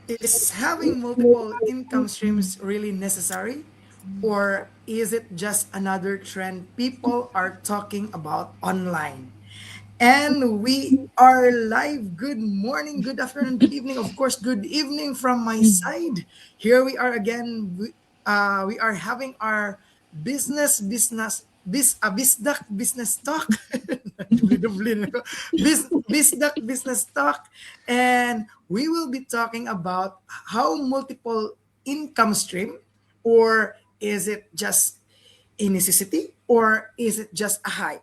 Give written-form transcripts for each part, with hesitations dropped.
Is having multiple income streams really necessary? Or is it just another trend people are talking about online? And we are live. Good morning, good afternoon, good evening. Of course, good evening from my side. Here we are again. We are having our Bisdak business talk. Dubli-dubli na ako. Bisdak business talk. And we will be talking about how multiple income stream, or is it just a necessity, or is it just a hype?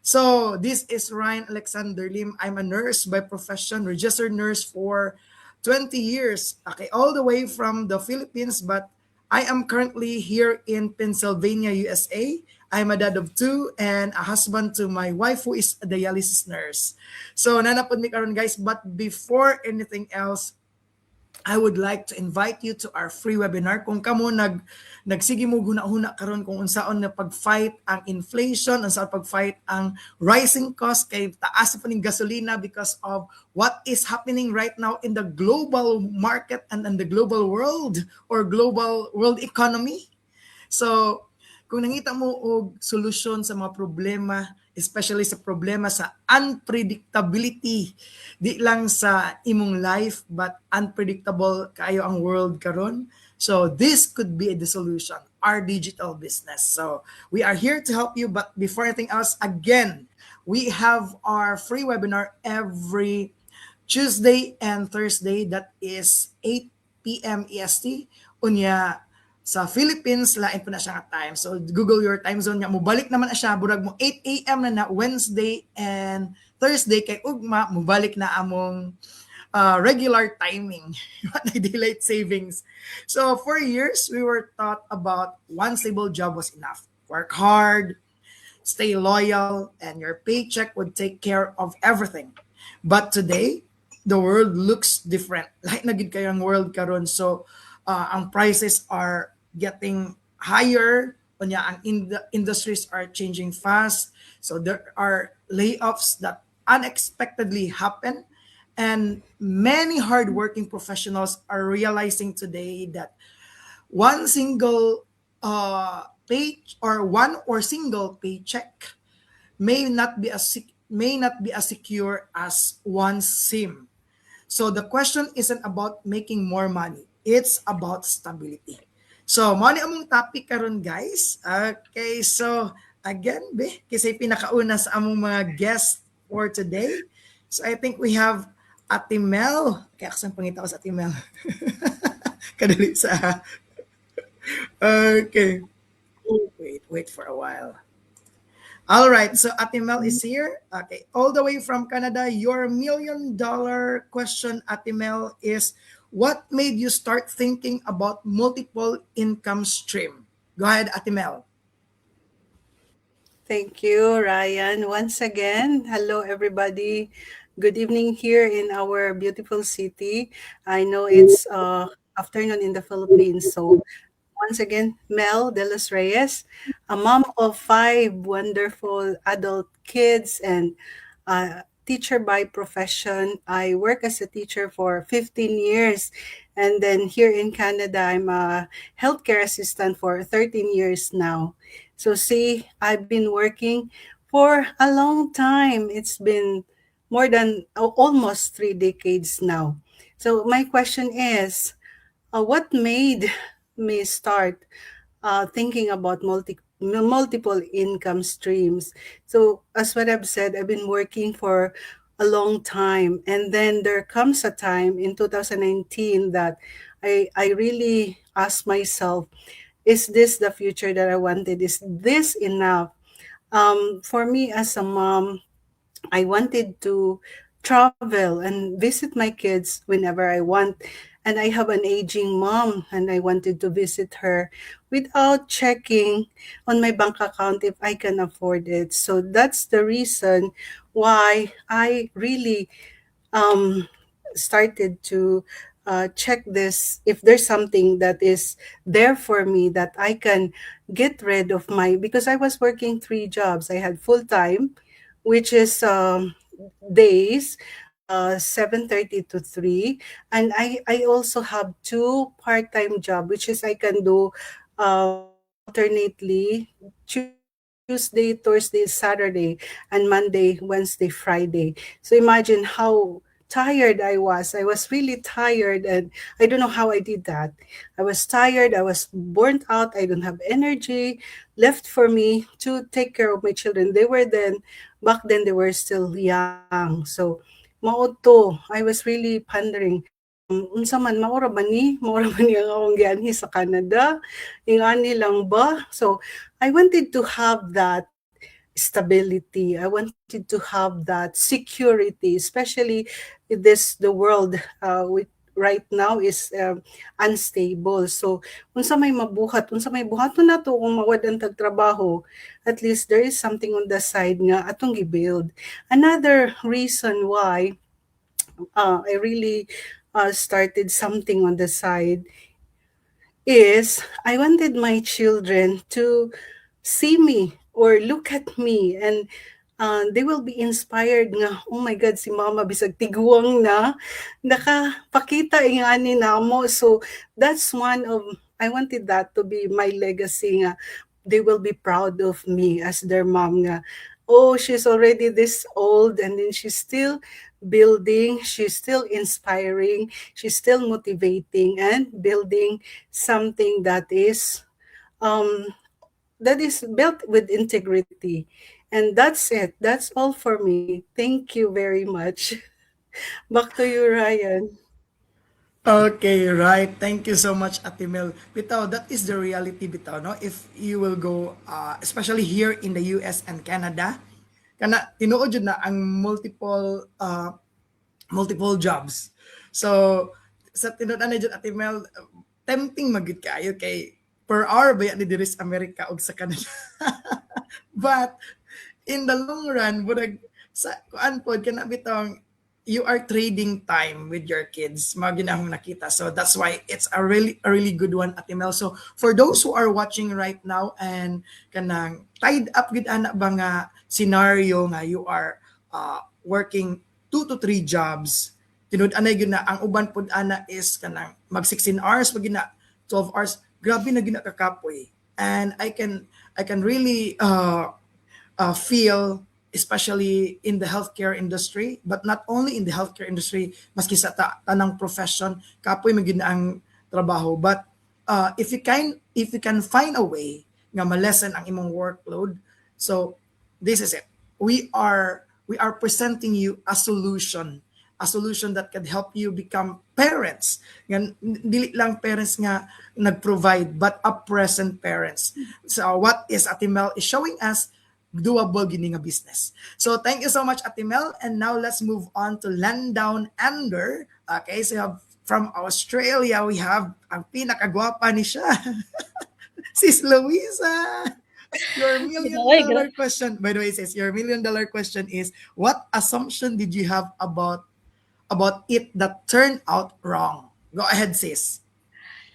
So this is Ryan Alexander Lim. I'm a nurse by profession, registered nurse for 20 years. Okay, all the way from the Philippines, but I am currently here in Pennsylvania, USA. I'm a dad of two and a husband to my wife who is a dialysis nurse. So nanapod mi karon guys, but before anything else, I would like to invite you to our free webinar. Kung kamo nagsige mo guna-huna karon kung unsaon na pag-fight ang inflation, unsaon pag-fight ang rising cost kay taas pa ning gasolina because of what is happening right now in the global market and in the global world or global world economy. So, kung nangita mo og solusyon sa mga problema, especially sa problema sa unpredictability, di lang sa imong life, but unpredictable kayo ang world karon. So, this could be the solution, our digital business. So, we are here to help you, but before anything else, again, we have our free webinar every Tuesday and Thursday, that is 8 p.m. EST. Unya, sa Philippines, lain po na siya nga time. So, Google your time zone niya. Mubalik naman na siya. Burag mo 8 a.m. na Wednesday and Thursday. Kay ugma, mubalik na among regular timing. Daylight savings. So, for years, we were taught about one stable job was enough. Work hard, stay loyal, and your paycheck would take care of everything. But today, the world looks different. Like na gid kayo ang world karon. So, ang prices are getting higher. Kunya, ang industries are changing fast. So, there are layoffs that unexpectedly happen. And many hardworking professionals are realizing today that one single pay or one or single paycheck may not be as secure as one sim. So the question isn't about making more money. It's about stability. So, mo ni among topic karon guys. Okay, so again, kasi pinakauna sa among mga guest for today. So I think we have Ate Mel. Kaya kasang pangita ko sa Ate Mel. Kadali sa. Okay. Wait for a while. All right, so Ate Mel is here. Okay, all the way from Canada. Your $1 million question, Ate Mel, is what made you start thinking about multiple income stream? Go ahead, Ate Mel. Thank you, Ryan. Once again, hello everybody. Good evening here in our beautiful city. I know it's afternoon in the Philippines, so once again, Mel De Los Reyes, a mom of five wonderful adult kids and a teacher by profession. I work as a teacher for 15 years. And then here in Canada, I'm a healthcare assistant for 13 years now. So, see, I've been working for a long time. It's been more than almost 3 decades now. So, my question is, what made me start thinking about multiple income streams? So, as what I've said, I've been working for a long time, and then there comes a time in 2019 that I really asked myself, is this the future that I wanted? Is this enough? For me as a mom, I wanted to travel and visit my kids whenever I want. And I have an aging mom and I wanted to visit her without checking on my bank account if I can afford it. So that's the reason why I really um, started to check this if there's something that is there for me that I can get rid of my, because I was working three jobs. I had full time, which is days, 7:30 to 3. And I also have two part-time job, which is I can do alternately Tuesday, Thursday, Saturday, and Monday, Wednesday, Friday. So imagine how tired I was. I was really tired, and I don't know how I did that. I was tired, I was burnt out, I don't have energy left for me to take care of my children. Back then they were still young. So mao I was really pondering, unsa man maura ba ni ang akong gianhi sa Canada, ingani lang ba? So I wanted to have that stability. I wanted to have that security, especially in the world with right now is unstable. So unsa may buhaton nato kung mawad ang tagtrabaho, at least there is something on the side nga atong gibuild. Another reason why I really started something on the side is I wanted my children to see me or look at me, and they will be inspired nga, oh my God, si mama bisag tiguang na, nakapakita ingani namo. So that's one of, I wanted that to be my legacy nga. They will be proud of me as their mom nga. Oh, she's already this old and then she's still building, she's still inspiring, she's still motivating and building something um that is built with integrity. And that's it. That's all for me. Thank you very much. Back to you, Ryan. Okay, right. Thank you so much, Ate Mel. Bitaw, that is the reality, bitaw, no? If you will go, especially here in the US and Canada, kana tinuod jud na ang multiple jobs. So, sa tinuod na jud, Ate Mel, tempting magid kayo kay per hour ba yan ni diri sa Amerika ug sa Canada. But in the long run, burag sa kuan pod kana bitong you are trading time with your kids. Mga ginahong nakita. So that's why it's a really good one, Ate Mel. So for those who are watching right now and kanang tied up gid ana ba nga scenario nga you are working 2 to 3 jobs, tinud anay gyud na ang uban pud ana is kanang mag 16 hours pag gina 12 hours, grabe na gina kakapoy. And I can really feel, especially in the healthcare industry, but not only in the healthcare industry, maski sa tanang profession, kapoy magin ang trabaho. But if you can find a way nga malesen ang imong workload, so this is it. We are presenting you a solution that can help you become parents. Nga dili lang parents nga nag-provide, but a present parents. So what is Ate Mel is showing us, doable gini nga business. So thank you so much, Ate Mel. And now let's move on to Landown Ander. Okay, so we have from Australia, we have ang pinakagwapa ni siya. Sis Louisa. Your million Oy, dollar question, by the way, sis, your million dollar question is, what assumption did you have about it that turned out wrong? Go ahead, sis.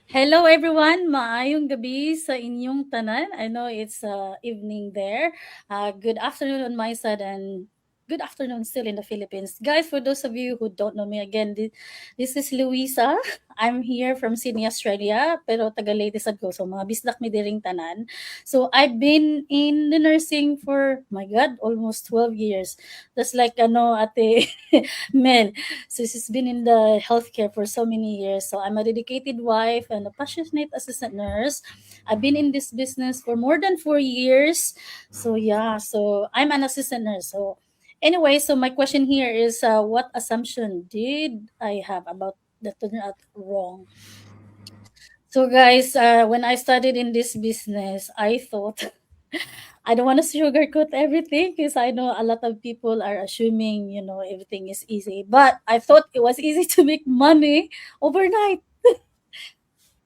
hello everyone, maayong gabi sa inyong tanan. I know it's evening there. Good afternoon on my side and good afternoon still in the Philippines. Guys, for those of you who don't know me again, this is Luisa. I'm here from Sydney, Australia, pero taga Leyte sad ko. So mga bisdak mi diring tanan. So I've been in the nursing for, my God, almost 12 years. That's like ate Mel. So she's been in the healthcare for so many years. So I'm a dedicated wife and a passionate assistant nurse. I've been in this business for more than 4 years. So yeah, so I'm an assistant nurse. So anyway, so my question here is, what assumption did I have about that turned out wrong? So guys, when I started in this business, I thought I don't want to sugarcoat everything because I know a lot of people are assuming, everything is easy. But I thought it was easy to make money overnight.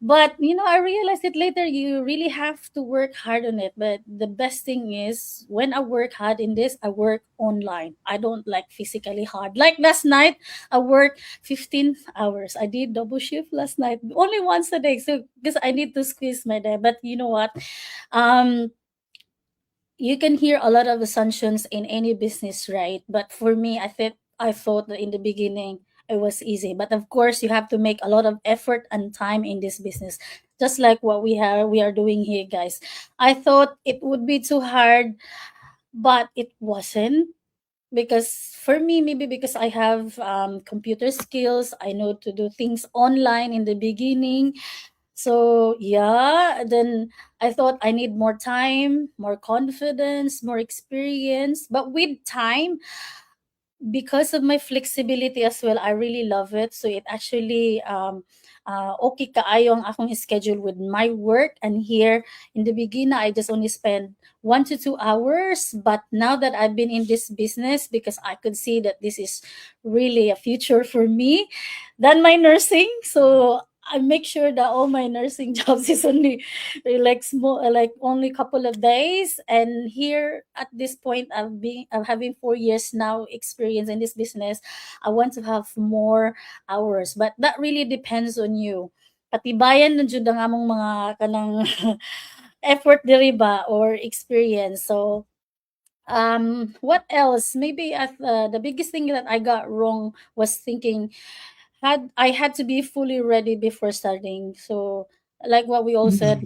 But I realized it later. You really have to work hard on it. But the best thing is when I work hard in this, I work online. I don't like physically hard. Like last night, I worked 15 hours. I did double shift last night, only once a day. So because I need to squeeze my day. But you know what? Um, you can hear a lot of assumptions in any business, right? But for me, I think I thought that in the beginning it was easy. But of course, you have to make a lot of effort and time in this business, just like what we are doing here, guys. I thought it would be too hard, but it wasn't, because for me, maybe because I have computer skills, I know to do things online in the beginning. So yeah, then I thought I need more time, more confidence, more experience. But with time, because of my flexibility as well, I really love it. So it actually okay kaayo ang akong schedule with my work. And here in the beginning, I just only spend 1 to 2 hours. But now that I've been in this business, because I could see that this is really a future for me than my nursing. So I make sure that all my nursing jobs is only like small, like only couple of days. And here at this point, I'm having 4 years now experience in this business. I want to have more hours, but that really depends on you. Patibayan nun jud ang among mga kanang effort diri ba or experience. So what else? Maybe the biggest thing that I got wrong was thinking I had to be fully ready before starting. So like what we all said,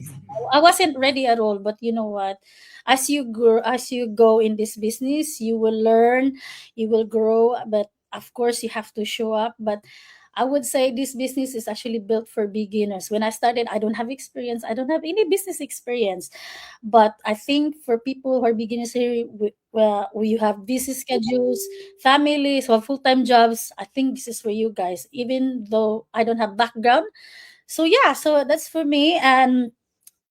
I wasn't ready at all. But you know what? As you go in this business, you will learn, you will grow. But of course, you have to show up. But I would say this business is actually built for beginners. When I started, I don't have experience. I don't have any business experience. But I think for people who are beginners here, well, you have busy schedules, families, or full-time jobs, I think this is for you guys, even though I don't have background. So yeah, so that's for me. And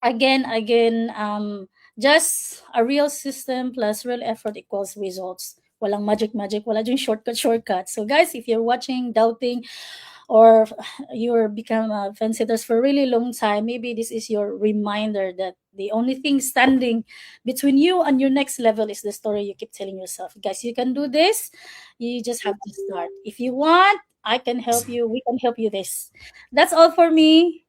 again, just a real system plus real effort equals results. Walang magic, wala yung shortcut. So guys, if you're watching, doubting, or you're become a fence sitters for a really long time, maybe this is your reminder that the only thing standing between you and your next level is the story you keep telling yourself. Guys, you can do this. You just have to start. If you want, I can help you. We can help you this. That's all for me,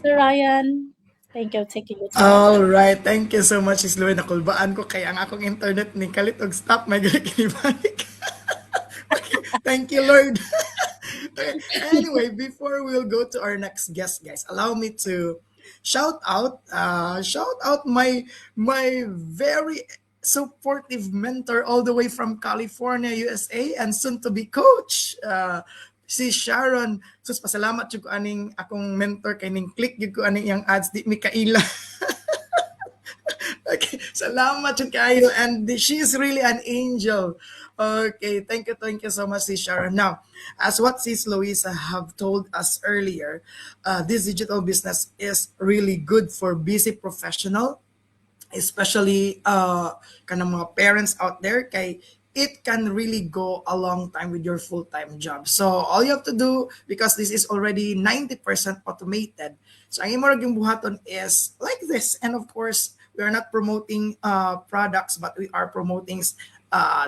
Sir Ryan. Thank you for taking your time. All right, thank you so much, Sis Louie. Nakulbaan ko kaya ang akong internet ni kalit og stop may gali kinibalik. Okay, thank you, Lord. Okay, anyway, before we'll go to our next guest, guys, allow me to shout out my very supportive mentor all the way from California, USA, and soon to be coach. Si Sharon. Sus, pasalamat jud ko aning akong mentor kay ning click jud ko aning yang ads di mi kaila. Okay, salamat jud kayo, and she's really an angel. Okay, thank you so much, Sis Sharon. Now, as what Sis Louisa have told us earlier, this digital business is really good for busy professional, especially kanang mga parents out there, kay it can really go a long time with your full-time job. So all you have to do, because this is already 90% automated, so ang imo ra gyung buhaton is like this. And of course, we are not promoting products, but we are promoting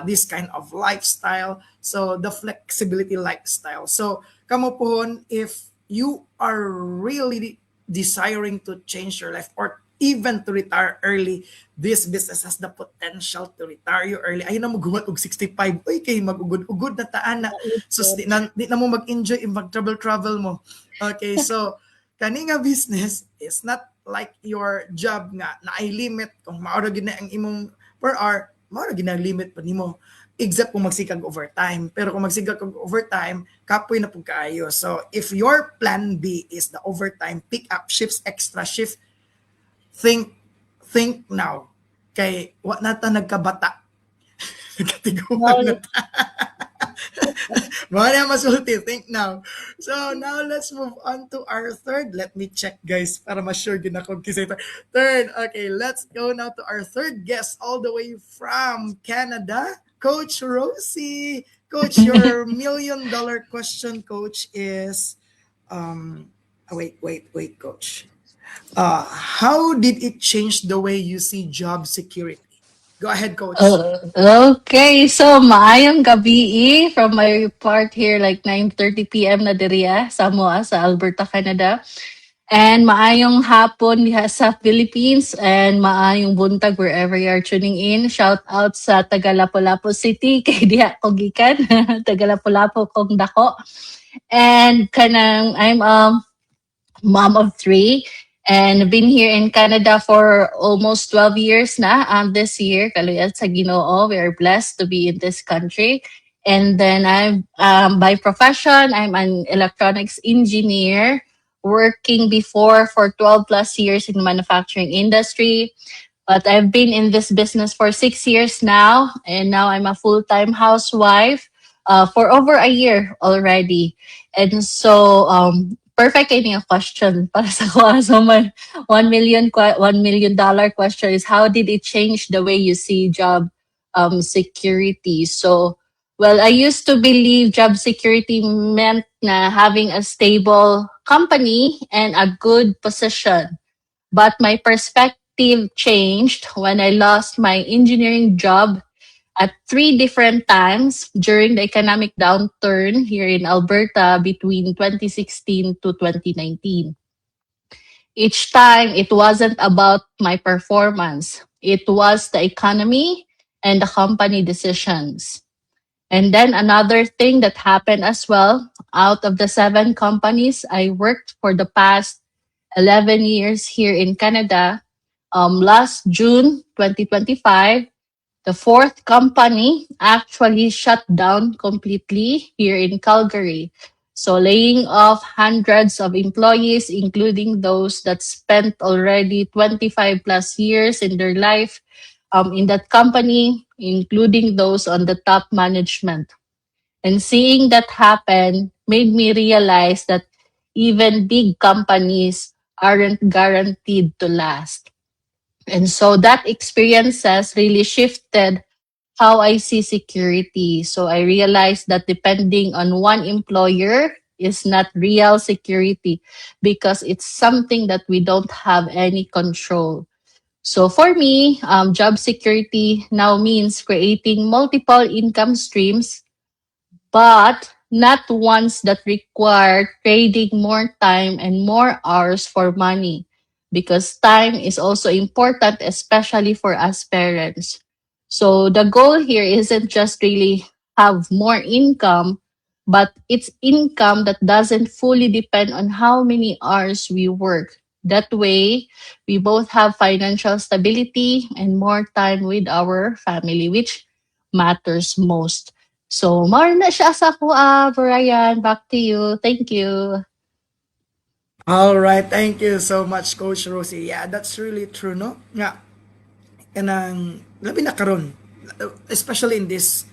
this kind of lifestyle, so the flexibility lifestyle. So kamo pohon, if you are really desiring to change your life or even to retire early, this business has the potential to retire you early. Ayun na mo gumat og 65. Uy, kay magugod-ugod na taan na. So di na mo mag-enjoy mag-travel mo. Okay, so kani nga business is not like your job nga na ay limit kung maura gid na ang imong per hour, maura gid na limit pa nimo, except kung magsikag overtime. Pero kung magsikag kag overtime, kapoy na pud kaayo. So if your plan B is the overtime, pick up shifts, extra shift, think now, kay wa nata nagkabata. Nagkatiguan na ta. Mga na masulti, think now. So now let's move on to our third. Let me check, guys, para ma-sure gid ako kisay third. Okay, let's go now to our third guest all the way from Canada, Coach Rosie. Coach, your $1 million question, Coach, is wait, Coach. How did it change the way you see job security? Go ahead, Coach. Okay, so maayong gabi from my part here, like 9:30 p.m. na diriya sa Samoa, sa Alberta, Canada. And maayong hapon diha sa Philippines and maayong buntag wherever you are tuning in. Shout out sa taga Lapu-Lapu City kay diha ko gikan. Taga Lapu-Lapu kong dako. And kanang I'm mom of three and been here in Canada for almost 12 years na. This year, kaluyat sa Ginoo, we are blessed to be in this country. And then I'm by profession, I'm an electronics engineer working before for 12 plus years in the manufacturing industry. But I've been in this business for 6 years now, and now I'm a full-time housewife for over a year already. And so, perfect any a question para sa ko. So, my 1 million $1 million question is how did it change the way you see job security? So, well, I used to believe job security meant na having a stable company and a good position. But my perspective changed when I lost my engineering job at three different times during the economic downturn here in Alberta between 2016 to 2019. Each time, it wasn't about my performance, it was the economy and the company decisions. And then another thing that happened as well, out of the 7 companies I worked for the past 11 years here in Canada, last June 2025, the fourth company actually shut down completely here in Calgary. So laying off hundreds of employees, including those that spent already 25 plus years in their life in that company, including those on the top management. And seeing that happen made me realize that even big companies aren't guaranteed to last. And so that experiences really shifted how I see security. So I realized that depending on one employer is not real security because it's something that we don't have any control. So for me, job security now means creating multiple income streams but not ones that require trading more time and more hours for money because time is also important, especially for us parents. So the goal here isn't just really have more income, but it's income that doesn't fully depend on how many hours we work. That way, we both have financial stability and more time with our family, which matters most. So, more na siya sa kuha, Brian. Back to you. Thank you. All right, thank you so much, Coach Rosie. Yeah, that's really true, no? Yeah, kanang labi na karon, especially in this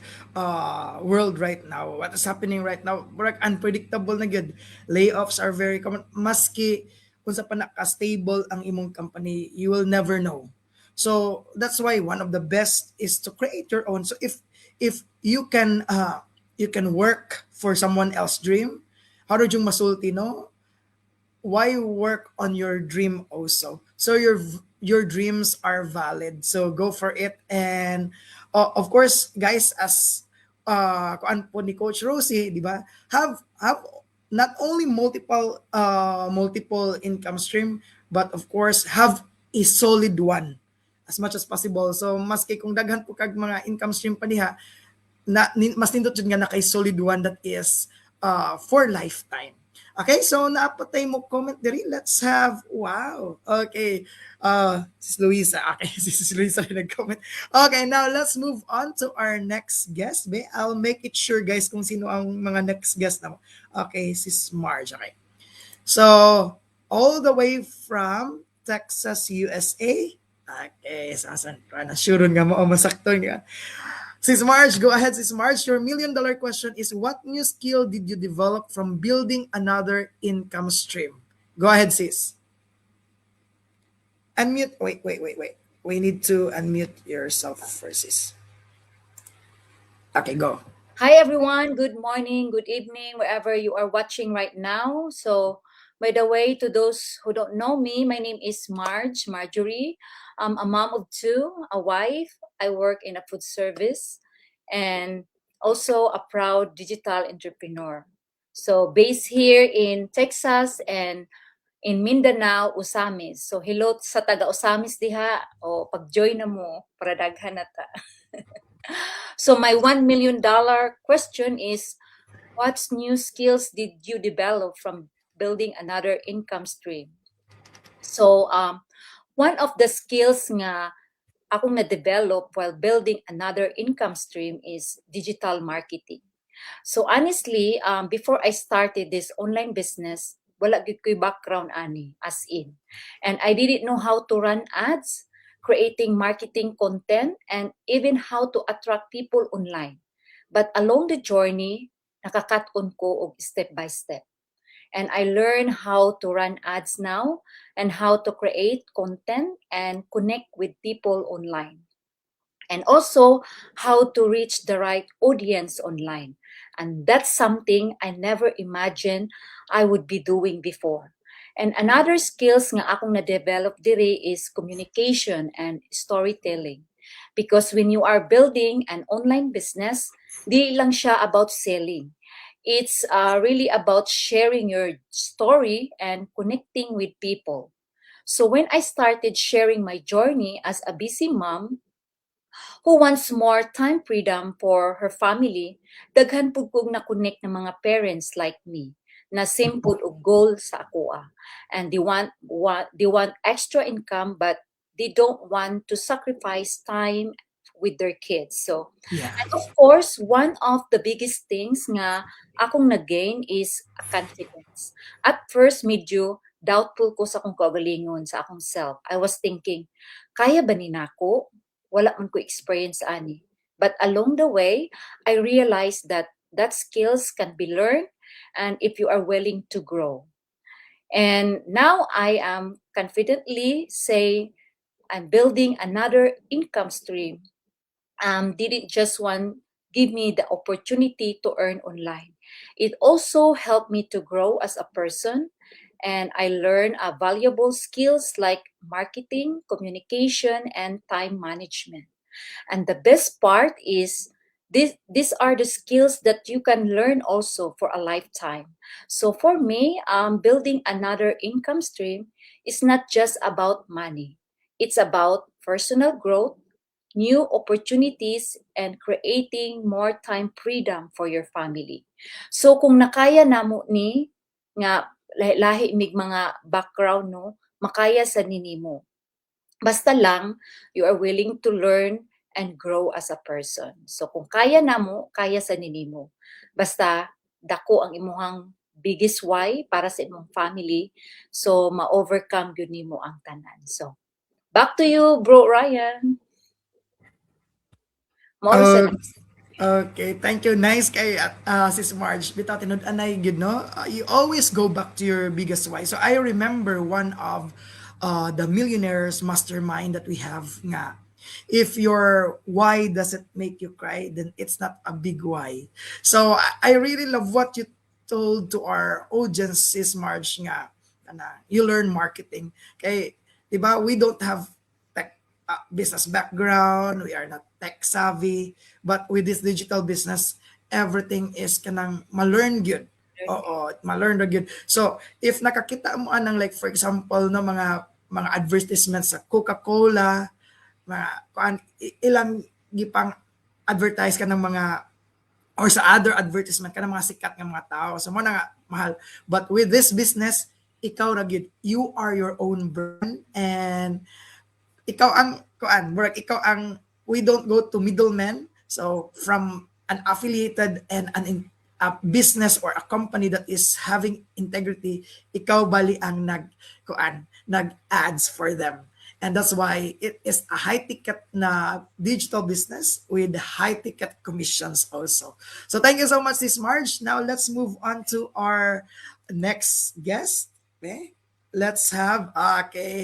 world right now. What is happening right now? Murag unpredictable na gyud. Layoffs are very common. Maski kung sa panaka stable ang imong company, you will never know. So that's why one of the best is to create your own. So if you can work for someone else dream, how do yung masulti, no? Why work on your dream also? So your dreams are valid, so go for it. And of course guys, as kuan po ni Coach Rosie, di ba, have not only multiple income stream, but of course have a solid one as much as possible. So maski kung daghan po kag mga income stream pa diha, mas nindot jud nga na kay solid one that is for lifetime. Okay, so naapatay mo comment diri. Let's have, wow. Okay, Sis Luisa. Okay, Sis Luisa rin nag-comment. Okay, now let's move on to our next guest. I'll make it sure guys kung sino ang mga next guest na mo. Okay, Sis Marge. Okay. So, all the way from Texas, USA. Okay, sasan. Para na sure nga mo masakto nga. Sis Marge, go ahead, Sis Marge. Your $1 million question is, what new skill did you develop from building another income stream? Go ahead, sis. Unmute. Wait. We need to unmute yourself first, sis. Okay, go. Hi everyone, good morning, good evening, wherever you are watching right now. So, by the way, to those who don't know me, my name is Marjorie. I'm a mom of two, a wife. I work in a food service and also a proud digital entrepreneur. So, based here in Texas, and in Mindanao, Usamis. So hello sa taga Usamis diha, o pag-join na mo para daghan na ta. So my $1 million question is, what new skills did you develop from building another income stream? So one of the skills nga akong na-develop while building another income stream is digital marketing. So honestly, before I started this online business, wala gyud ko'y background ani, as in. And I didn't know how to run ads, creating marketing content, and even how to attract people online. But along the journey, nakakat-on ko og step by step. And I learned how to run ads now and how to create content and connect with people online. And also how to reach the right audience online. And that's something I never imagined I would be doing before. And another skills nga akong na-develop diri is communication and storytelling. Because when you are building an online business, di lang siya about selling. It's really about sharing your story and connecting with people. So when I started sharing my journey as a busy mom who wants more time freedom for her family, daghan pud kog na-connect ng mga parents like me na same pud og goal sa akoa. And they want extra income, but they don't want to sacrifice time with their kids. So Yeah. and of course, one of the biggest things nga akong nag-gain is confidence. At first, medyo doubtful ko sa akong kaugalingon sa akong self. I was thinking, kaya ba ni nako? Wala man ko experience ani. But along the way, I realized that skills can be learned and if you are willing to grow. And now I am confidently say I'm building another income stream didn't just give me the opportunity to earn online. It also helped me to grow as a person, and I learned valuable skills like marketing, communication, and time management. And the best part is these are the skills that you can learn also for a lifetime. So for me, building another income stream is not just about money. It's about personal growth, new opportunities, and creating more time freedom for your family. So kung nakaya namo ni nga lahi mig mga background no, makaya sa ninimo. Basta lang you are willing to learn and grow as a person. So kung kaya namo, kaya sa ninimo. Basta dako ang imuhang biggest why para sa imong family, so ma-overcome gyud nimo ang tanan. So back to you, Bro Ryan. More sa Okay, thank you. Nice kay Sis Marge. Bitaw tinud-anay gyud no. You always go back to your biggest why. So I remember one of the millionaires mastermind that we have nga. If your why doesn't make you cry, then it's not a big why. So I really love what you told to our audience, Sis Marge nga. You learn marketing. Kay, di ba, we don't have business background, we are not tech savvy, but with this digital business, everything is kanang ma-learn gyud. Oo, ma-learn ra gyud. So, if nakakita mo anang like for example no mga advertisements sa Coca-Cola, mga ilang gipang advertise ka ng mga or sa other advertisement ka ng mga sikat nga mga tao. So mo na nga mahal. But with this business, ikaw ra gyud. You are your own brand and ikaw ang we don't go to middlemen. So from an affiliated and a business or a company that is having integrity, ikaw bali ang nag ads for them. And that's why it is a high ticket na digital business with high ticket commissions also. So thank you so much, Sis Marge. Now let's move on to our next guest. Okay. Let's have,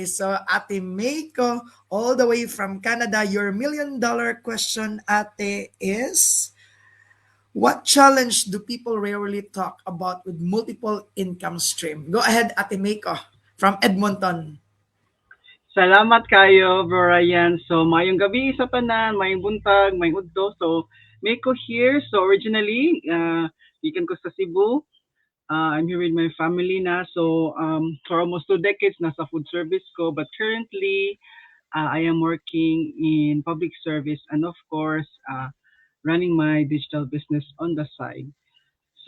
so Ate Meiko, all the way from Canada. Your $1 million question, Ate, is what challenge do people rarely talk about with multiple income stream? Go ahead, Ate Meiko, from Edmonton. Salamat kayo, Bro Ryan. So, mayong gabi sa tanan, mayong buntag, mayong udto. So, Meiko here. So, originally, ikan ko sa Cebu. I'm here with my family na. So for almost 2 decades nasa food service ko, but currently I am working in public service and of course running my digital business on the side.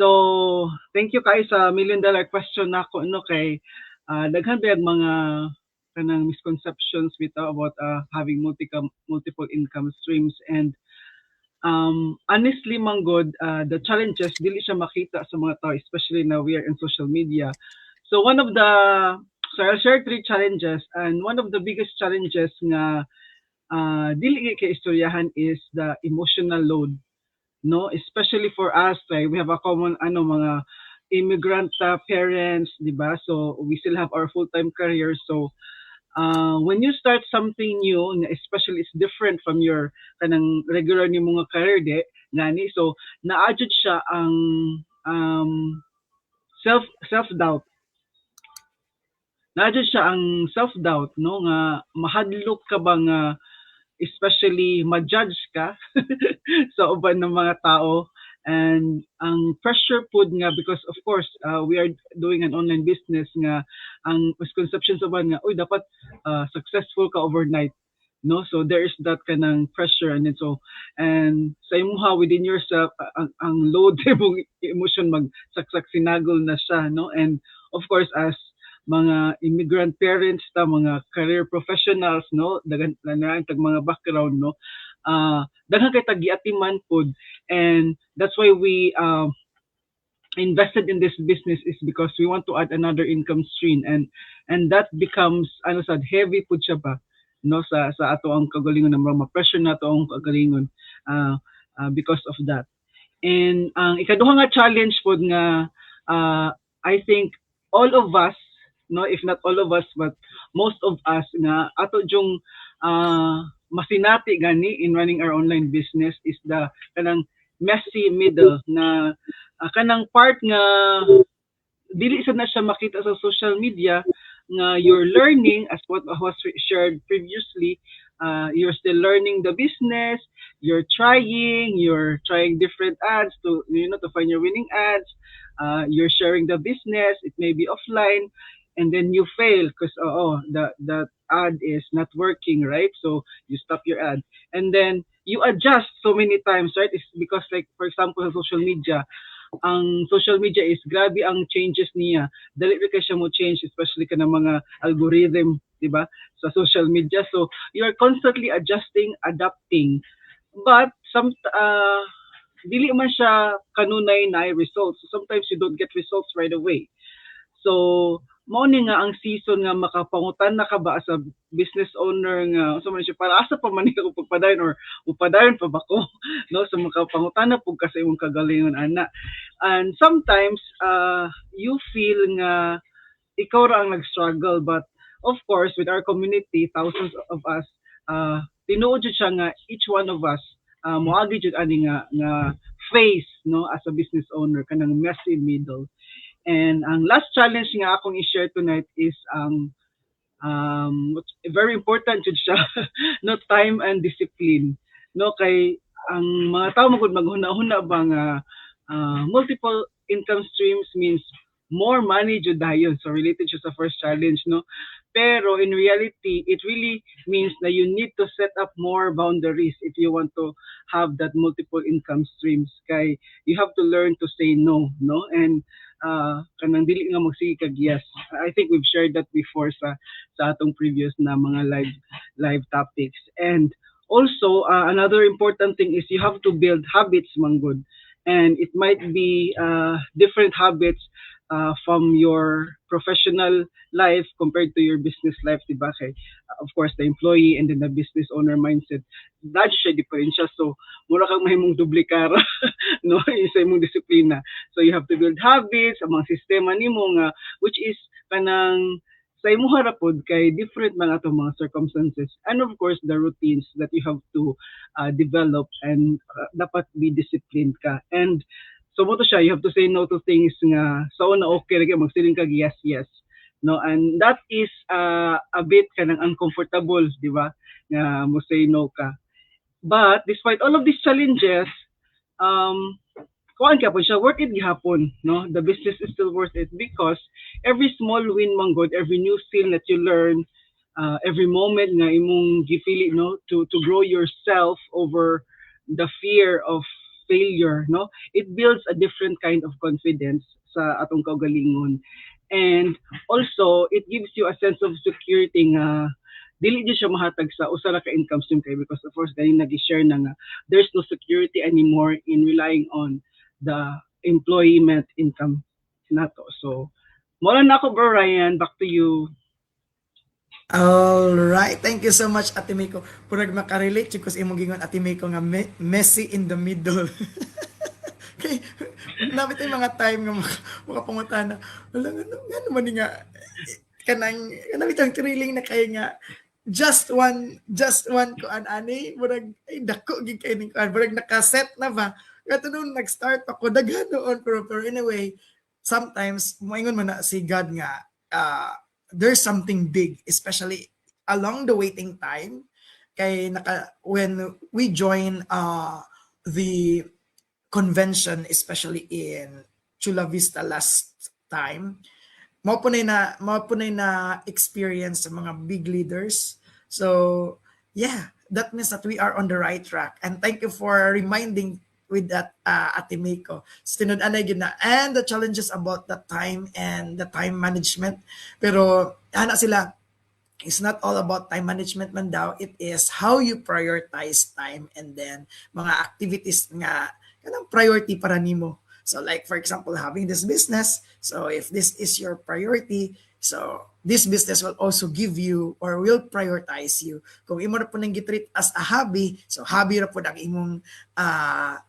So thank you kay sa $1,000,000 question nako no kay daghan ba mga kanang misconceptions about having multiple income streams, and honestly manggod the challenges dili siya makita sa mga tao, especially now we are in social media. So I'll share 3 challenges, and one of the biggest challenges nga dili kay istoryahan is the emotional load, no, especially for us, like we have a common mga immigrant parents, di ba? So we still have our full-time career. So when you start something new, especially it's different from your kanang regular ni mga career gani, so na-adjust siya ang self-doubt. Na-adjust siya ang self-doubt, no, nga mahadlok ka ba nga especially ma-judge ka sa uban ng mga tao, and ang pressure pud nga because of course we are doing an online business nga ang misconception sa uban nga dapat successful ka overnight, no, so there is that kanang pressure, and then and sa imuha within yourself ang load sa imong emotion magsaksak sinagol na siya, no, and of course as mga immigrant parents ta, mga career professionals, no, daghan tag mga background, no, daghan kay tagiatiman pud, and that's why we invested in this business is because we want to add another income stream, and that becomes heavy pud siya ba, no, sa ato ang kagalingon, na pressure na ato ang kagalingon because of that. And ang ikaduha nga challenge pud nga I think all of us, no, if not all of us, but most of us nga ato jung masinati gani in running our online business is the kanang messy middle na kanang part nga dili sad na siya makita sa social media, nga you're learning as what was shared previously. You're still learning the business, you're trying different ads to find your winning ads. You're sharing the business, it may be offline, and then you fail because that ad is not working, right? So you stop your ad, and then you adjust so many times, right? It's because, like, for example, sa social media, ang social media is grabe ang changes niya. Dali ra kay siya mo change, especially ka ng mga algorithm, di ba, sa social media. So you are constantly adjusting, adapting, but dili man siya kanunay na results. So sometimes you don't get results right away. So mao ni nga ang season nga makapangutan na ka ba sa business owner nga man siya, para asa pa man ako pagpadayon or upadayon pa ba ko, no, so makapangutan na pug ka sa imong kagalingon ana. And sometimes you feel nga ikaw ra ang nag-struggle, but of course with our community, thousands of us, tinuod jud siya nga each one of us moagi jud ani nga face, no, as a business owner kanang messy middle. And ang last challenge nga akong i-share tonight is very important jud siya no, time and discipline, no, kay ang mga tao maghuna-huna ba nga multiple income streams means more money jud dayon, so related siya sa first challenge, no, pero in reality it really means na you need to set up more boundaries if you want to have that multiple income streams, kay you have to learn to say no, and kanang dili nga magsige kag yes. I think we've shared that before sa atong previous na mga live topics. And also another important thing is you have to build habits, manggod, and it might be different habits from your professional life compared to your business life, diba? Kay, of course, the employee and then the business owner mindset, dahil siya diferensya. So mura kang mahimong duplikara no, isa imong disiplina. So you have to build habits, ang mga sistema nimo nga which is kanang sa imong harapod kay different mga ato mga circumstances, and of course the routines that you have to develop, and dapat be disciplined ka. And so mo to siya, you have to say no to things nga sa una okay ra magsiling kag yes, no, and that is a bit kanang uncomfortable, di ba, nga mo say no ka. But despite all of these challenges, kuan ka po siya, worth it gihapon, no? The business is still worth it because every small win man good, every new skill that you learn, every moment nga imong gifili, no, to grow yourself over the fear of failure, no? It builds a different kind of confidence sa atong kaugalingon. And also, it gives you a sense of security nga dili di siya mahatag sa usa ra ka income stream kay because of course galing nag-share na nga there's no security anymore in relying on the employment income nato. So, mula na ako, bro Ryan, back to you. All right. Thank you so much, Ate Miko. Purag makarelate because imong gingon Ate Miko nga messy in the middle. Okay. Nabi tay mga time nga makapungutan na. Wala nga naman ni nga kanang itong thrilling na kay nga just one ko ani murag ay dako gid kay ning kan murag nakaset na ba kato noon nag-start ako daghan noon pero anyway sometimes moingon man na si God nga there's something big especially along the waiting time kay when we join the convention especially in Chula Vista last time mao po na experience sa mga big leaders. So, yeah, that means that we are on the right track. And thank you for reminding with that, Ate Miko. So, tinud-anay gyud na. And the challenges about the time and the time management. Pero, ana sila, it's not all about time management man daw. It is how you prioritize time and then mga activities nga kanang priority para nimo. So like for example, having this business. So if this is your priority, so this business will also give you or will prioritize you. Kung imo ra po nang gitreat as a hobby, so hobby ra po ang imong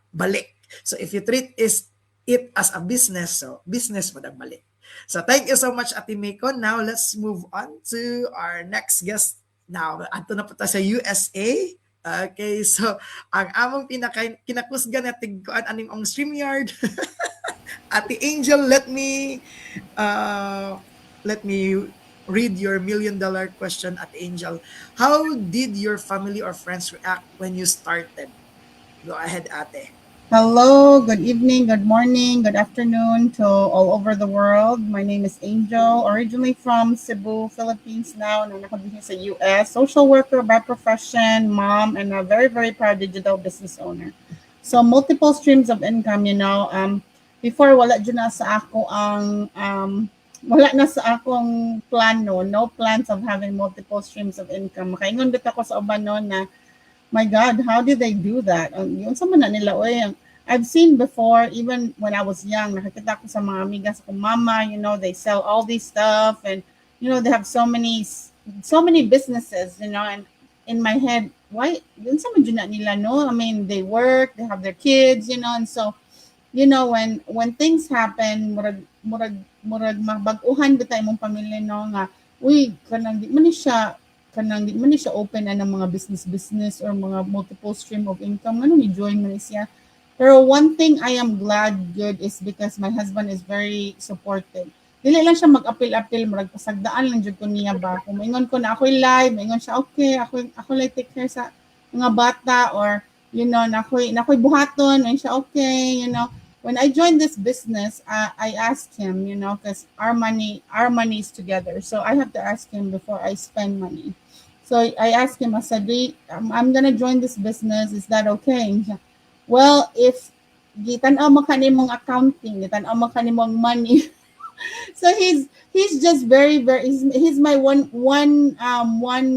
balik. So if you treat it as a business, so business mo ang balik. So thank you so much, Ate Miko. Now let's move on to our next guest. Now, ato na po tayo sa USA. Okay, so ang among kinakusgan na tigkuan aning ong StreamYard. Ate Angel, let me read your $1 million question, Ate Angel. How did your family or friends react when you started? Go ahead, Ate. Hello, good evening, good morning, good afternoon to all over the world. My name is Angel, originally from Cebu, Philippines now, and I'm here sa US. Social worker by profession, mom, and a very, very proud digital business owner. So multiple streams of income, before wala dyan na sa ako wala na sa akong plano, no plans of having multiple streams of income. Makaingon bit ako sa uban no na my God, how did they do that? Yun sa man nila, I've seen before, even when I was young, nakakita ko sa mga amigas ko, mama, they sell all these stuff and, they have so many businesses, and in my head, why, yun sa man nila, no? I mean, they work, they have their kids, and so, when things happen, murag magbag-uhan ba tayo mong pamilya, no, nga, kanang di man siya open ng mga business or mga multiple stream of income ni join man siya. Pero one thing I am glad good is because my husband is very supportive. Dili lang siya mag-apil murag pasagdaan lang jud ko niya ba. Kung maingon ko na ako'y live, maingon siya okay, ako like take care sa mga bata or na ako'y buhaton, and siya okay, When I joined this business, I asked him, because our money is together. So I have to ask him before I spend money. So I asked him, I said, I'm going to join this business. Is that okay? Well, if gitan-aw mo kanimong accounting, gitan-aw mo kanimong money. So he's just very, very, he's my one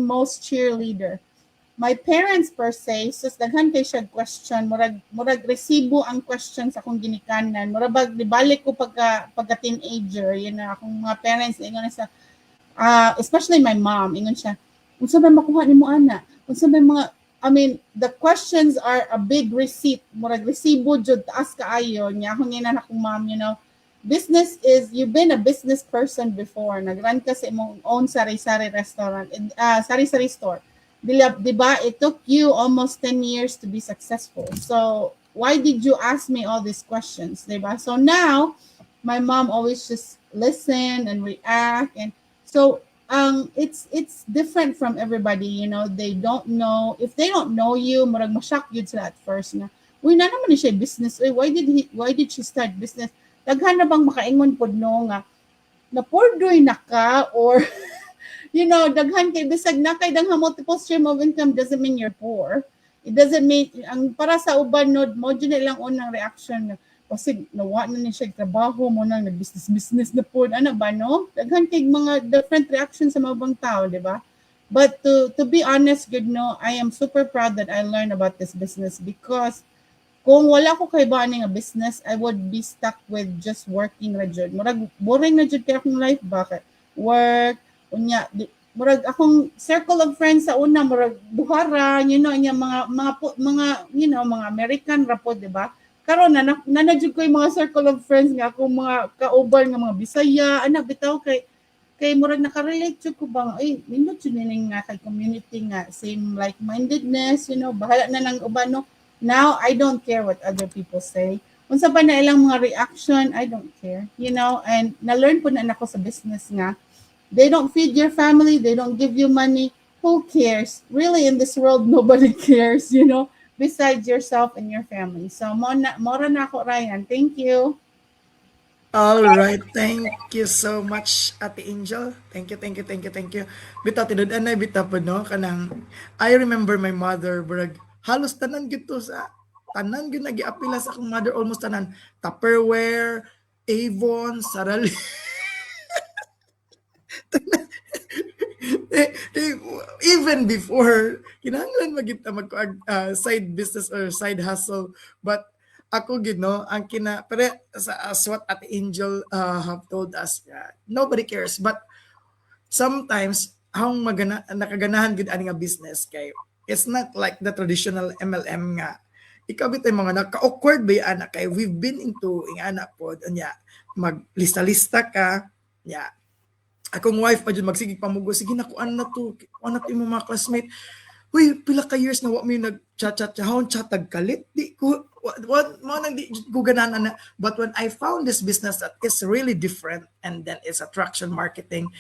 most cheerleader. My parents per se, sus daghan kay siya question, murag resibo ang question sa akong ginikanan. Murag dibalik ko pagka teenager, akong mga parents ingon sa especially my mom, ingon siya, unsa ba makuha nimo ana? Unsa ba mga the questions are a big receipt. Murag resibo jud taas kaayo nya akong ina akong mom, Business is, you've been a business person before. Nag-run ka sa imong own sari-sari restaurant, sari-sari store. Diba, it took you almost 10 years to be successful. So why did you ask me all these questions? Diba? So now my mom always just listen and react, and so it's different from everybody. They don't know, if they don't know you, murag ma-shock yun sila at first na uy na naman ni siya business. Uy, why did she start business? Daghan na bang makaingon pod no nga na pordoy na ka or daghan kay bisag na kay dang multiple stream of income doesn't mean you're poor. It doesn't mean ang para sa uban no mo dyan lang unang reaction na kasi nawa na ni siya trabaho mo nang nag-business na po ano ba no daghan kay mga different reactions sa mga bang tao di ba but to be honest good no I am super proud that I learned about this business because kung wala ko kay ba nga business I would be stuck with just working na jud murag boring na jud kay akong life bakit work unya murag akong circle of friends sa una murag buhara nya mga American rapod di ba karon na jud ko yung mga circle of friends nga akong mga kauban nga mga Bisaya ana bitaw kay murag nakarelate jud ko bang nindot jud ning nga kay community nga same like-mindedness bahala na nang uban no now I don't care what other people say unsa pa na ilang mga reaction I don't care and na-learn po na ako sa business nga they don't feed your family they don't give you money who cares really in this world nobody cares besides yourself and your family. So, mora na ako, Ryan. Thank you. All right. Thank you so much, Ate Angel. Thank you. Bitaw, tinudan na bitaw po, no? Kanang, I remember my mother, brag, halos tanan gito sa, tanan gito nag-iapila sa akong mother, almost tanan, Tupperware, Avon, Sarali. Even before kinahanglan magita mag side business or side hustle but ako ang pero as what Ate Angel have told us nobody cares but sometimes ang nakaganahan gid ani nga business kay it's not like the traditional MLM nga ikaw bitay mga naka-awkward ba ana kay we've been into ana pod nya maglista-lista ka akong wife pa dyan magsigig pamugo, sige na kuan na to yung mga classmate. Uy, pila ka years na wa mo yung nag-chat-chat, hawon chatag kalit. Di ko, mo nang di ko ganahan na. But when I found this business that is really different and then it's attraction marketing,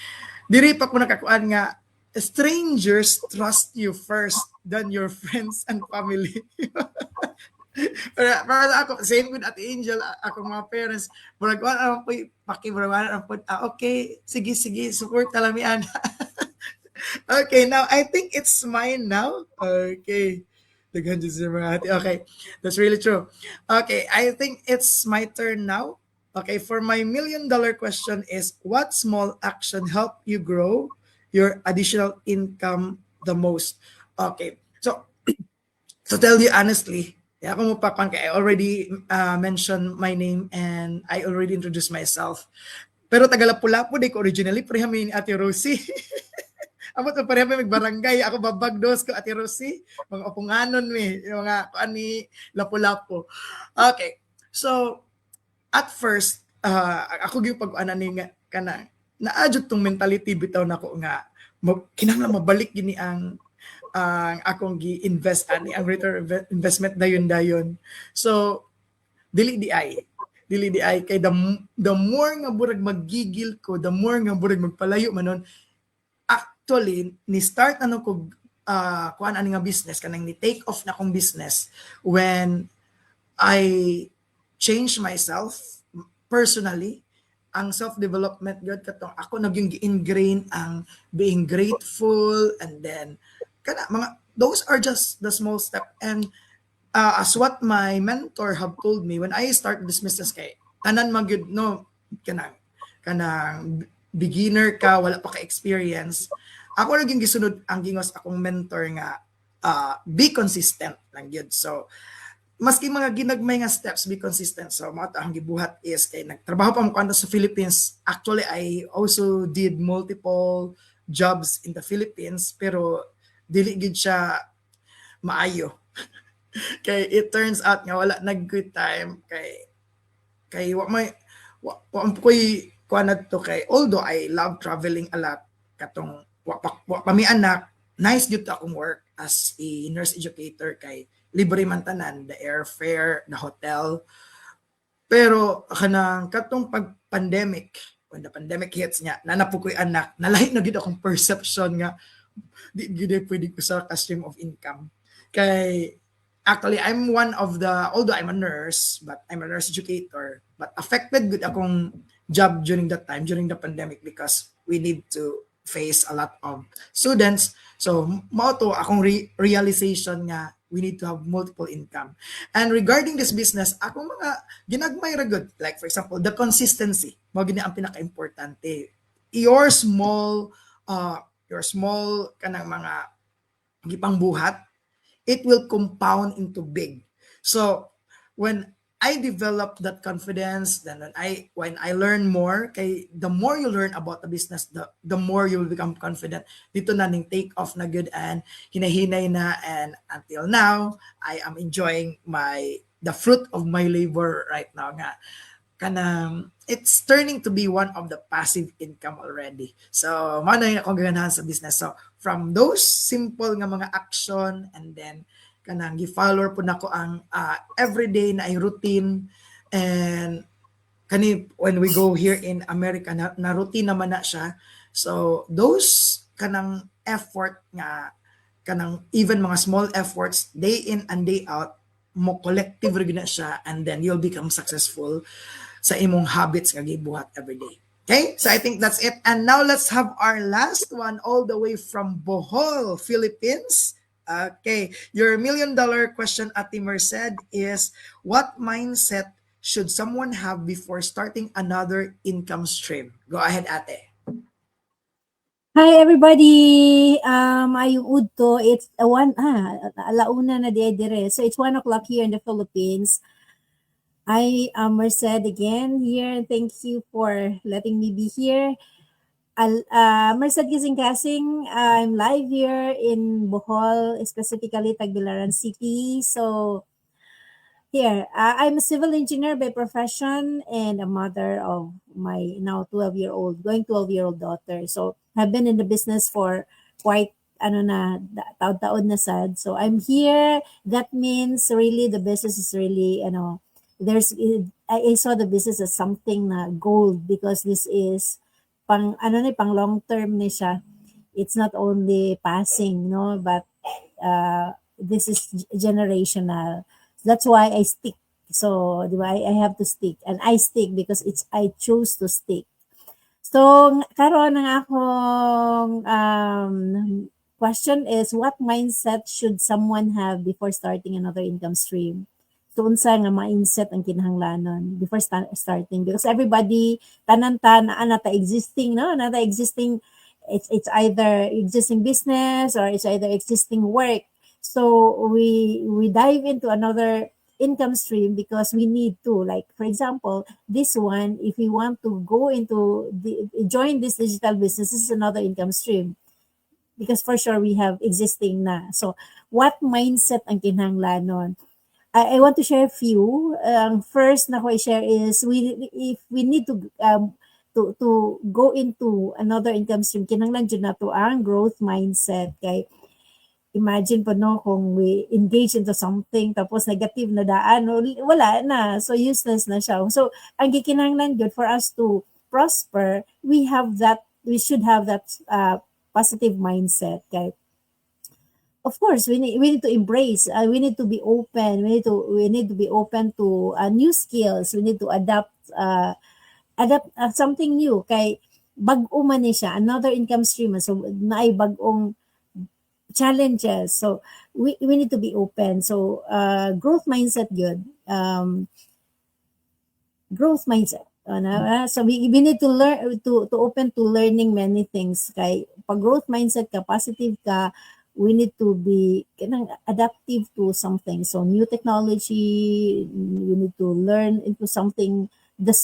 diri pa ko nakakuan nga, strangers trust you first than your friends and family. Para ako, same with Ate Angel, ako mga parents, muragwan ang po, pakiburawan ang po, okay, sige, support talamian. Okay, now, I think it's mine now. Okay. Okay, that's really true. Okay, I think it's my turn now. Okay, for my $1 million question is, what small action help you grow your additional income the most? Okay, so to tell you honestly, ako mo pa I already mentioned my name and I already introduced myself. Pero Tagalapu-Lapu di ko originally parehami ni Ate Rosie. Amo to parehami magbarangay ako babagdos ko Ate Rosie, mga opunganon mi, yung mga kuan ni Lapu-Lapu. Okay. So at first ako gyud pag-anan ni nga kana naadjud tong mentality bitaw nako nga kinahanglan mabalik gini ang akong gi-invest ani ang return investment dayon. So dili di ay kay the more nga burag maggigil ko, the more nga burag magpalayo manon. Actually ni start ko kuan ani nga business kanang ni take off na akong business when I changed myself personally. Ang self-development gud katong ako naging gi-ingrain ang being grateful and then those are just the small step and as what my mentor have told me when I started this business kay tanan magyud no kanang beginner ka wala pa ka experience ako naging gisunod ang gingos akong mentor nga be consistent lang gyud so maski mga ginagmay nga steps be consistent so mao ta ang gibuhat is kay nagtrabaho pa mo kanto sa Philippines actually I also did multiple jobs in the Philippines pero dili gid siya maayo. Kay it turns out nga wala nag-good time kay wa koy kuanad to kay although I love traveling a lot katong wa pa mi anak nice gyud akong work as a nurse educator kay libre man tanan the airfare the hotel pero kanang katong pag pandemic when the pandemic hits nya nanapo koy anak nalahi na gyud akong perception nga di gid pwede ko sa stream of income kay actually I'm one of the, although I'm a nurse, but I'm a nurse educator, but affected good akong job during that time, during the pandemic, because we need to face a lot of students. So mao to akong realization nga we need to have multiple income. And regarding this business, akong mga ginagmay ra good, like for example the consistency mao gini ang pinaka-importante. Your small kanang mga gipangbuhat, it will compound into big. So when I develop that confidence, then when I learn more, kay the more you learn about the business, the more you will become confident. Dito na ning take off na good and hinahinay na, and until now I am enjoying the fruit of my labor right now nga kanang it's turning to be one of the passive income already. So mao na yung akong ganahan sa business. So from those simple nga mga action, and then kanang gi-follow po nako ang everyday na ay routine, and kani when we go here in America na routine naman na siya. So those kanang effort nga kanang even mga small efforts day in and day out mo collective rig na siya, and then you'll become successful sa imong habits nga gibuhat every day. Okay, so I think that's it. And now let's have our last one all the way from Bohol, Philippines. Okay, your $1 million question, Ate Merced, is what mindset should someone have before starting another income stream? Go ahead, Ate. Hi everybody. Ayong udto, it's alauna na dire. So it's 1:00 here in the Philippines. I am Merced again here. Thank you for letting me be here. Merced Kasing-Kasing. I'm live here in Bohol, specifically Tagbilaran City. So here, I'm a civil engineer by profession and a mother of my now 12-year-old daughter. So I've been in the business for quite taon na sad. So I'm here. That means really the business is really, I saw the business as something na gold, because this is pang long term ni siya. It's not only passing, no, but this is generational. That's why I stick. So, di ba, I have to stick, and I stick because I choose to stick. So, karon ang akong question is, what mindset should someone have before starting another income stream? So, unsa nga mindset ang kinahanglanon before starting? Because everybody, nata existing, no? Nata existing, it's either existing business or it's either existing work. So, we dive into another income stream because we need to, like, for example, this one, if we want to go into join this digital business, this is another income stream. Because for sure, we have existing na. So, what mindset ang kinahanglanon? I want to share a few. First na ko i-share is if we need to go into another income stream, kinahanglan jud nato ang growth mindset. Kay imagine po no, kung we engage into something tapos negative na daan, wala na, so useless na siya. So ang gikinahanglan good for us to prosper, we should have that positive mindset. Kay of course, we need to embrace. We need to be open. We need to be open to new skills. We need to adapt something new. Kay bag-o man ni siya, another income stream. So naay bag-ong challenges. So we need to be open. So growth mindset good. Growth mindset. So we need to learn to open to learning many things. Kay pag growth mindset ka, positive ka, we need to be adaptive to something. So new technology, we need to learn into something,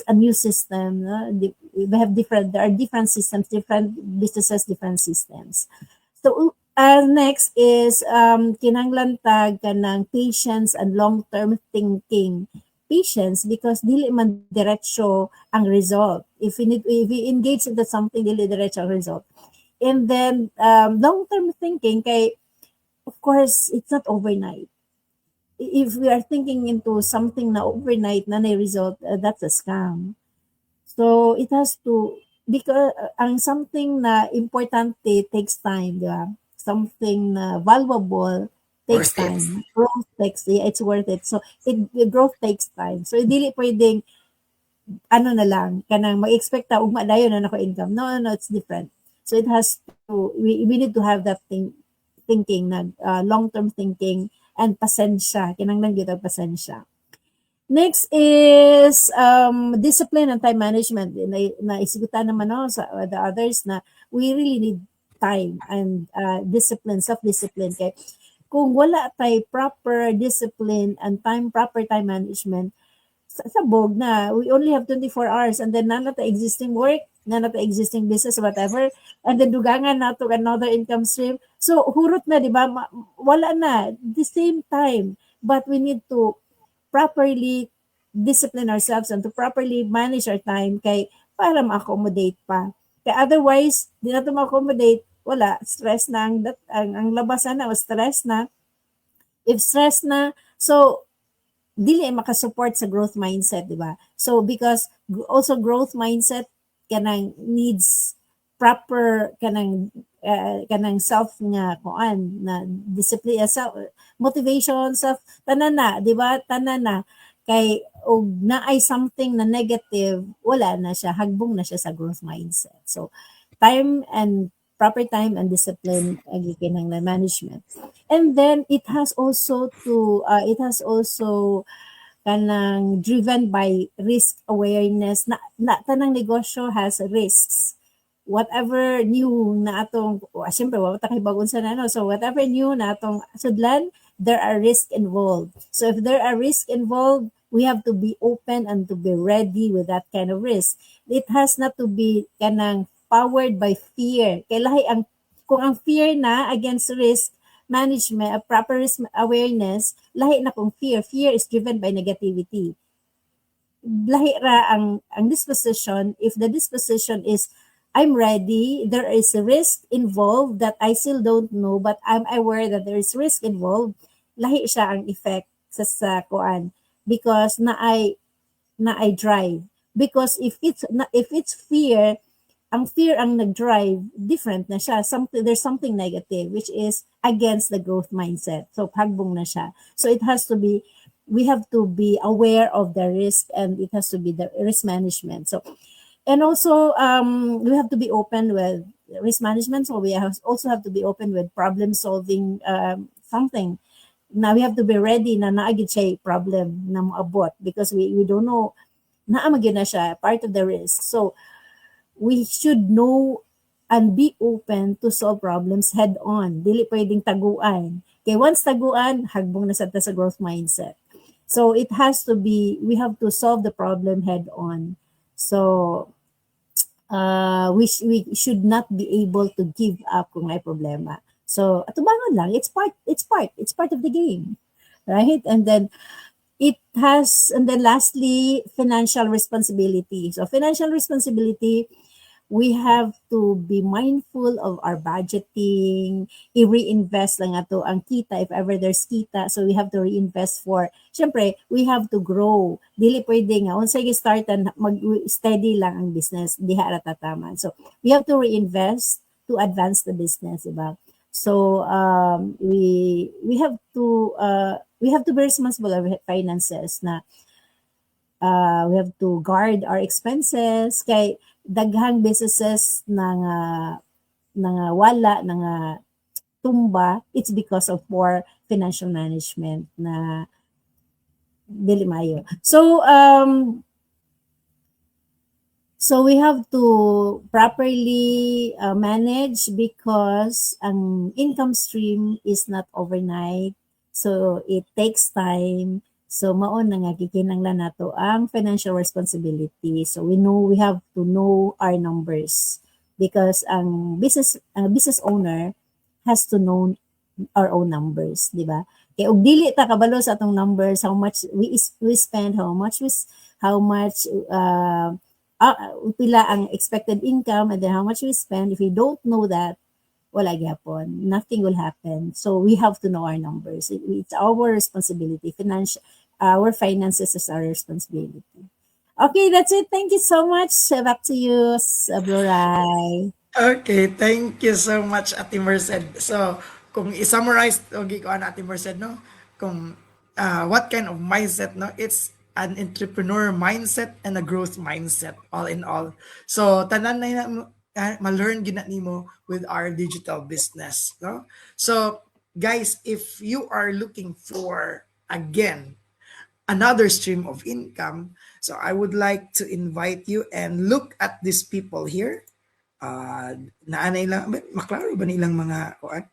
a new system. There are different systems, different businesses, different systems. So next is kinahanglan tag kanang patience and long-term thinking. Patience because dili man diretso ang result. If we engage into something, dili diretso ang result. And then long-term thinking, kay of course it's not overnight. If we are thinking into something na overnight na result, that's a scam. So it has to, because ang something na importante takes time, di ba? Something na valuable takes Worth it. time. Growth takes, yeah, it's worth it. So, growth takes time. So, dili pwedeng, ano na lang, kanang mag-expect ta, ugma dayon na nako income. No, no, it's different. So, it has to, we need to have that thinking, long-term thinking, and pasensya. Kinanglan gyud ang pasensya. Next is discipline and time management. Naisigutan naman no, sa the others na we really need time and discipline, self-discipline. Kay kung wala tay proper discipline and proper time management, sabog na. We only have 24 hours and then none of the existing work, none of the existing business, whatever. And then dugangan na to another income stream. So, hurot na, di ba? Wala na. The same time. But we need to properly discipline ourselves and to properly manage our time kay para ma-accommodate pa. Kaya otherwise, di na to ma-accommodate, wala, stress na ang labasan na o stress na. If stress na, so dili makasupport sa growth mindset, di ba? So because also growth mindset kanang needs proper kanang self nga kuan na discipline, self motivation, self tanan na, di ba? Tanan na kay og naay something na negative, wala na siya, hagbong na siya sa growth mindset. So proper time and discipline gikinahanglan management. And then it has also kanang driven by risk awareness na tanang negosyo has risks. Whatever new na atong syempre wala ta kay bagon sa nano, so whatever new na atong sudlan, there are risks involved. So if there are risks involved, we have to be open and to be ready with that kind of risk. It has not to be kanang powered by fear. Kay lahi kung ang fear na against risk management, proper risk awareness, lahi na kung fear. Fear is driven by negativity. Lahi ra ang disposition. If the disposition is, I'm ready, there is a risk involved that I still don't know, but I'm aware that there is risk involved, lahi siya ang effect sa kuan. Because na I drive. Because if it's fear, ang fear ang nag-drive, different na siya. There's something negative, which is against the growth mindset. So, pagbong na siya. So, we have to be aware of the risk and it has to be the risk management. So, and also, we have to be open with risk management. So, we also have to be open with problem solving something. Now, we have to be ready na naagid siya problem na moabot because we don't know, naamagin na siya, part of the risk. So, we should know and be open to solve problems head on. Dili pwedeng taguan. Okay, once taguan, hagbong na sa growth mindset. So it has to be, we have to solve the problem head on. So we should not be able to give up kung may problema. So atubangon lang, it's part of the game. Right? And then lastly, financial responsibility. So financial responsibility, we have to be mindful of our budgeting, i-reinvest lang ato ang kita if ever there's kita. So we have to reinvest syempre, we have to grow. Dili pwede nga, unsay gi-startan, mag-steady lang ang business, diha ra tataman. So we have to reinvest to advance the business, diba? So we have to be responsible of finances na we have to guard our expenses kay daghang businesses nga wala nga tumba, it's because of poor financial management na dili maayo. So we have to properly manage because ang income stream is not overnight. So it takes time. So maon na nga gikinahanglan nato ang financial responsibility. So we have to know our numbers because ang business owner has to know our own numbers, di ba? Kaya og dili ta kabalo sa atong numbers, how much we spend, how much pila ang expected income and then how much we spend. If we don't know that, wala gyapon, nothing will happen. So we have to know our numbers. It's our responsibility. Our finances is our responsibility. Okay, that's it. Thank you so much. Back to you, Bloray. Okay, thank you so much, Ate Merced. So, kung i-summarize okay ko natin Merced, no, kung what kind of mindset, no, it's an entrepreneur mindset and a growth mindset all in all. So tanan na ma-learn gina nimo with our digital business, no. So guys, if you are looking for again another stream of income, so I would like to invite you and look at these people here. Naanay lang, maklaro ba nilang mga kuan?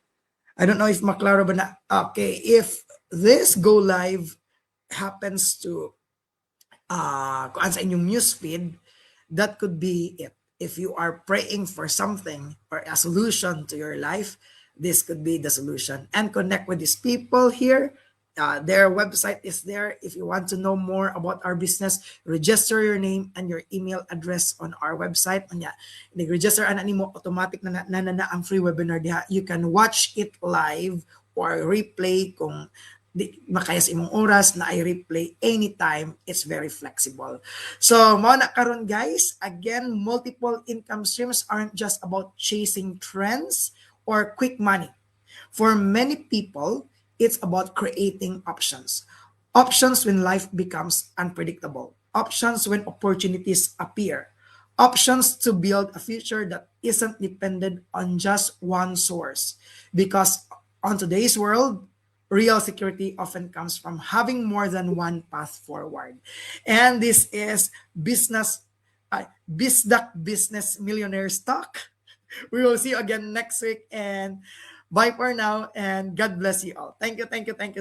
I don't know if maklaro ba na. Okay, if this go live happens to kuan sa inyong newsfeed, that could be it. If you are praying for something or a solution to your life, this could be the solution. And connect with these people here. Their website is there. If you want to know more about our business, register your name and your email address on our website. Nag-register ana nimo, automatic na ang free webinar diha. You can watch it live or replay kung di makaya sa imong oras na I replay anytime. It's very flexible. So mao na karon guys, again, multiple income streams aren't just about chasing trends or quick money. For many people, it's about creating options. Options when life becomes unpredictable. Options when opportunities appear. Options to build a future that isn't dependent on just one source. Because on today's world, real security often comes from having more than one path forward. And this is BizDuck Business Millionaires Talk. We will see you again next week, and bye for now, and God bless you all. Thank you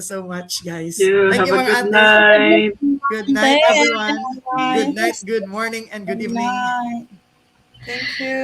so much, guys. Thank Have you, a mga good ate. night. Good night, Bye. everyone. Bye. Good night, good morning, and good Good evening. night. Thank you.